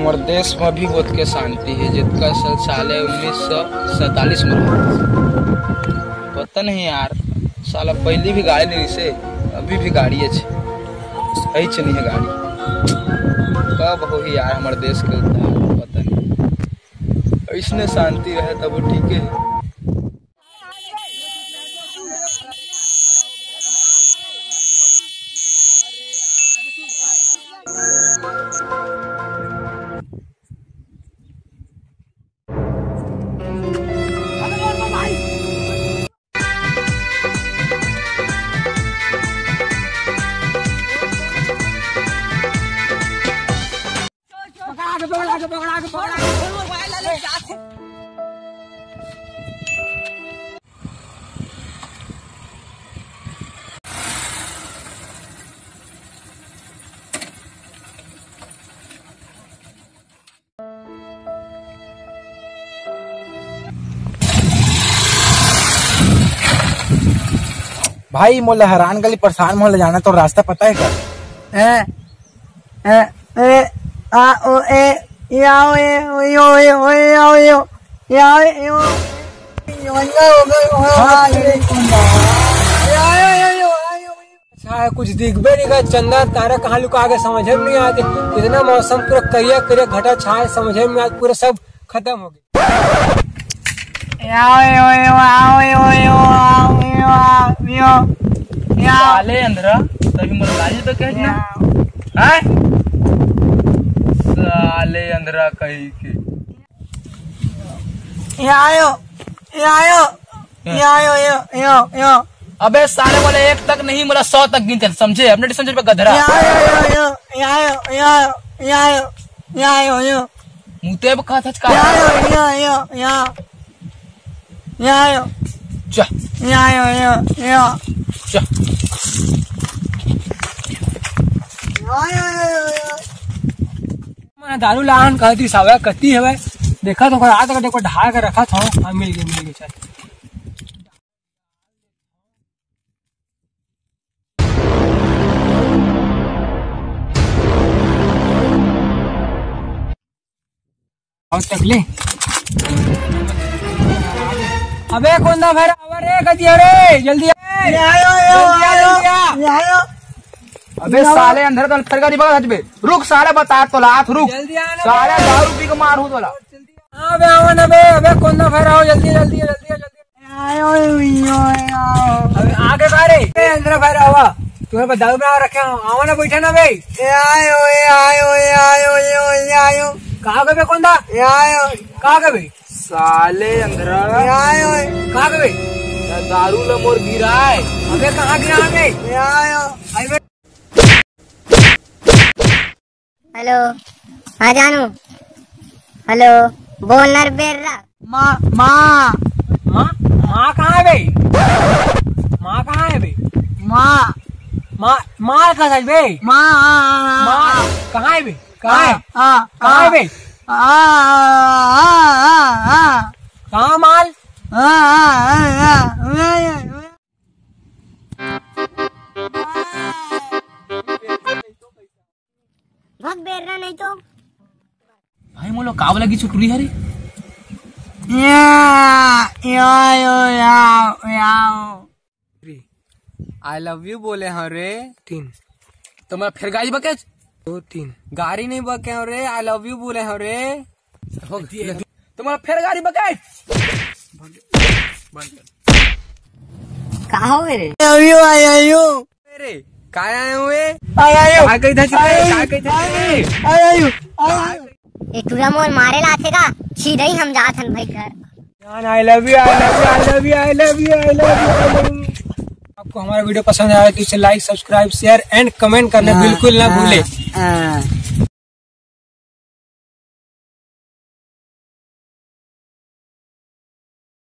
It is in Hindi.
हमारे देश में भी बहुत के शांति है जितका साल 1947 में पता नहीं यार साला पहले भी गाड़ी नहीं से अभी भी गाड़ी है नहीं है गाड़ी कब हो यार हमारे देश के उद्धार पता नहीं इसने शांति रहे तब वो ठीक है। भाई मोला हैरान गली परेशान मोला जाना तो रास्ता पता है क्या? कुछ दिख भी नहीं, चंदा तारा कहाँ लुका आगे समझ में नहीं आते। इतना मौसम पूरा करिया करिया घटा छाए समझ में नहीं, पूरा सब खत्म हो गया। साले अंदरा तभी मलाई तो कह दिया हैं साले अंदरा कहीं के अबे साले वाले 1 तक नहीं मतलब 100 तक गिनते समझे अपने समझे पे गधरा मुते पे कहा था मैं दारू लाहन कहती सावा कती है भाई देखा तो आज तक देखो ढाल कर रखा था। मिल गई चल और तक ले। अबे कौन दा भाई अरे कती अरे जल्दी अबे साले अंदर का तरकारी बगा हजबे रुक साले बता तो लात रुक साले दारू पी के मार हूं तोला हां बे आवन अबे कौन दा भाई आओ जल्दी आयो अबे आगे बारे अंदर भाई आवा तुम्हें दारू बना रखे आवा ना बैठा ना बे आयो कहां गए कौन दा आयो कहां गए साले अंदर कहां गए दारू ल मोर गिराए अबे कहां गिरा गए आयो हेलो हाँ जानू हेलो बोल नर बेर्रा माँ कहाँ है भाई? माँ कहाँ है भाई? माँ कहाँ है भाई? माँ कहाँ है भाई? कहाँ है भाई? कहाँ माल? बहुत बेर्रा नहीं तो भाई मोलो काव लगी चुटुरी हरी आई लव यू बोले हैं रे 3 तो मैं फिर गाड़ी बके 2 3 गाड़ी नहीं बके हैं रे आई लव यू बोले हैं रे तो मैं फिर गाड़ी बके कहा हो रे रे काय आए हुए टूरा मोर मारे लाथे का सीधा ही हम जात हन भाई घर। आई लव यू आपको हमारा वीडियो पसंद आया तो इसे like subscribe share and comment करना बिल्कुल ना भूले।